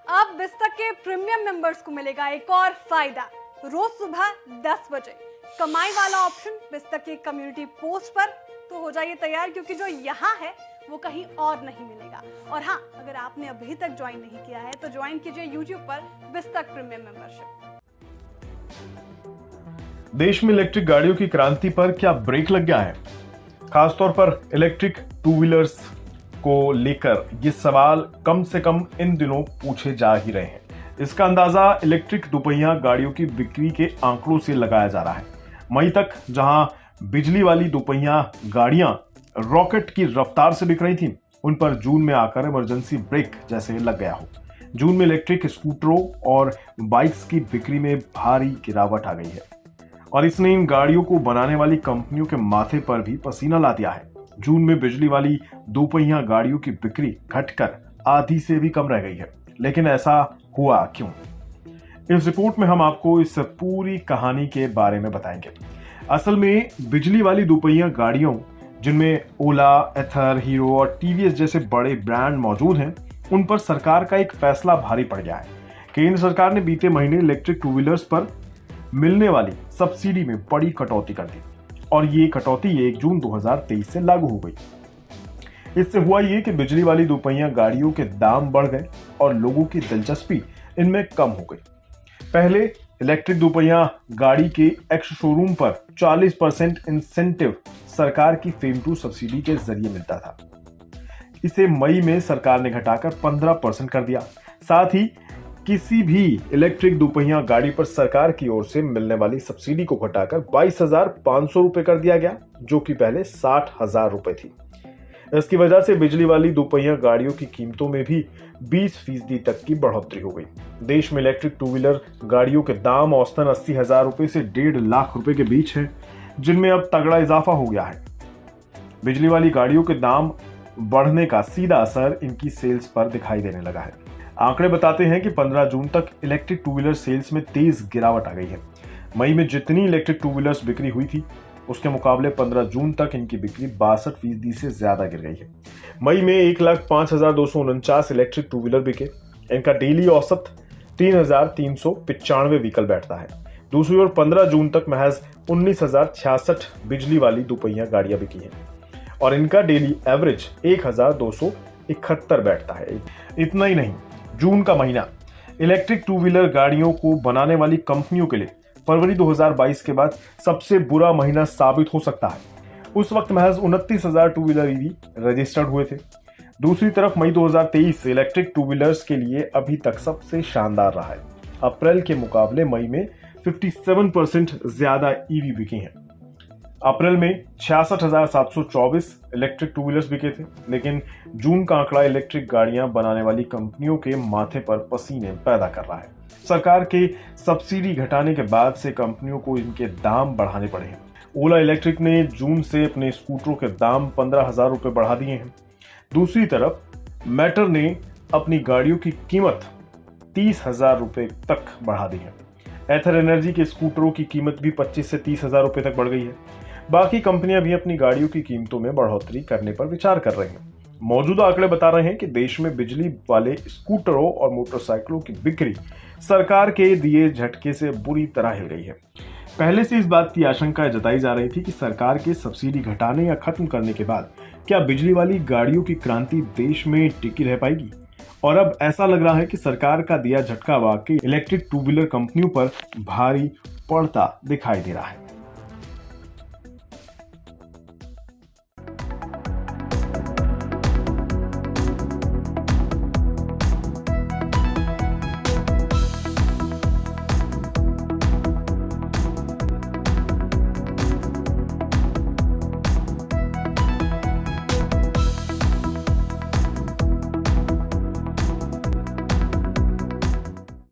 अब बिस्तक के premium members को मिलेगा एक और फायदा। रोज सुबह 10 बजे कमाई वाला ऑप्शन बिस्तक के कम्युनिटी पोस्ट पर। तो हो जाइए तैयार, क्योंकि जो यहाँ है वो कहीं और नहीं मिलेगा। और हाँ, अगर आपने अभी तक ज्वाइन नहीं किया है तो ज्वाइन कीजिए YouTube पर बिस्तक प्रीमियम मेंबरशिप। देश में इलेक्ट्रिक गाड़ियों की क्रांति पर क्या ब्रेक लग गया है? खासतौर पर इलेक्ट्रिक टू व्हीलर्स को लेकर ये सवाल कम से कम इन दिनों पूछे जा ही रहे हैं। इसका अंदाजा इलेक्ट्रिक दुपहिया गाड़ियों की बिक्री के आंकड़ों से लगाया जा रहा है। मई तक जहां बिजली वाली दुपहिया गाड़ियां रॉकेट की रफ्तार से बिक रही थीं, उन पर जून में आकर इमरजेंसी ब्रेक जैसे लग गया हो। जून में इलेक्ट्रिक स्कूटरों और बाइक्स की बिक्री में भारी गिरावट आ गई है और इसने इन गाड़ियों को बनाने वाली कंपनियों के माथे पर भी पसीना ला दिया है। जून में बिजली वाली दोपहिया गाड़ियों की बिक्री घटकर आधी से भी कम रह गई है। लेकिन ऐसा हुआ क्यों? इस रिपोर्ट में हम आपको इस पूरी कहानी के बारे में बताएंगे। असल में बिजली वाली दोपहिया गाड़ियों, जिनमें ओला, एथर, हीरो और टीवीएस जैसे बड़े ब्रांड मौजूद हैं, उन पर सरकार का एक फैसला भारी पड़ गया है। केंद्र सरकार ने बीते महीने इलेक्ट्रिक टू व्हीलर्स पर मिलने वाली सब्सिडी में बड़ी कटौती कर दी और ये कटौती 1 जून 2023 से लागू हो गई। इससे हुआ ये कि बिजली वाली दोपहिया गाड़ियों के दाम बढ़ गए और लोगों की दिलचस्पी इनमें कम हो गई। पहले इलेक्ट्रिक दोपहिया गाड़ी के एक्स शोरूम पर 40% इंसेंटिव सरकार की फेम टू सब्सिडी के जरिए मिलता था। इसे मई में सरकार ने घटाकर 15% कर दिया। साथ ही किसी भी इलेक्ट्रिक दोपहिया गाड़ी पर सरकार की ओर से मिलने वाली सब्सिडी को घटाकर 22,500 रुपए कर दिया गया, जो कि पहले 60,000 रुपए थी। इसकी वजह से बिजली वाली दोपहिया गाड़ियों की कीमतों में भी 20% तक की बढ़ोतरी हो गई। देश में इलेक्ट्रिक टू व्हीलर गाड़ियों के दाम औसतन 80,000 रुपए से 1.5 लाख रुपए के बीच है, जिनमें अब तगड़ा इजाफा हो गया है। बिजली वाली गाड़ियों के दाम बढ़ने का सीधा असर इनकी सेल्स पर दिखाई देने लगा है। आंकड़े बताते हैं कि 15 जून तक इलेक्ट्रिक टू व्हीलर सेल्स में तेज गिरावट आ गई है। मई में जितनी इलेक्ट्रिक टू व्हीलर्स बिक्री हुई थी, उसके मुकाबले 15 जून तक इनकी बिक्री 62% से ज्यादा गिर गई है। मई में 1,05,249 इलेक्ट्रिक टू व्हीलर बिके। इनका डेली औसत 3,395 व्हीकल बैठता है। दूसरी ओर 15 जून तक महज 19,066 बिजली वाली दोपहिया गाड़ियां बिकी हैं और इनका डेली एवरेज 1,271 बैठता है। इतना ही नहीं, जून का महीना इलेक्ट्रिक टू व्हीलर गाड़ियों को बनाने वाली कंपनियों के लिए फरवरी 2022 के बाद सबसे बुरा महीना साबित हो सकता है। उस वक्त महज 29,000 टू व्हीलर ईवी रजिस्टर्ड हुए थे। दूसरी तरफ मई 2023 इलेक्ट्रिक टू व्हीलर्स के लिए अभी तक सबसे शानदार रहा है। अप्रैल के मुकाबले मई में 57% ज्यादा ईवी बिकी हैं। अप्रैल में 66,724 इलेक्ट्रिक टू व्हीलर्स बिके थे, लेकिन जून का आंकड़ा इलेक्ट्रिक गाड़ियां बनाने वाली कंपनियों के माथे पर पसीने पैदा कर रहा है। सरकार के सब्सिडी घटाने के बाद से कंपनियों को इनके दाम बढ़ाने पड़े हैं। ओला इलेक्ट्रिक ने जून से अपने स्कूटरों के दाम 15,000 रुपए बढ़ा दिए हैं। दूसरी तरफ मैटर ने अपनी गाड़ियों की कीमत 30,000 रुपए तक बढ़ा दी है। एथर एनर्जी के स्कूटरों की कीमत भी 25 से 30,000 रुपए तक बढ़ गई है। बाकी कंपनियां भी अपनी गाड़ियों की कीमतों में बढ़ोतरी करने पर विचार कर रही हैं। मौजूदा आंकड़े बता रहे हैं कि देश में बिजली वाले स्कूटरों और मोटरसाइकिलों की बिक्री सरकार के दिए झटके से बुरी तरह हिल गई है। पहले से इस बात की आशंका जताई जा रही थी कि सरकार के सब्सिडी घटाने या खत्म करने के बाद क्या बिजली वाली गाड़ियों की क्रांति देश में टिकी रह पाएगी। और अब ऐसा लग रहा है कि सरकार का दिया झटका वाकई इलेक्ट्रिक टू व्हीलर कंपनियों पर भारी पड़ता दिखाई दे रहा है।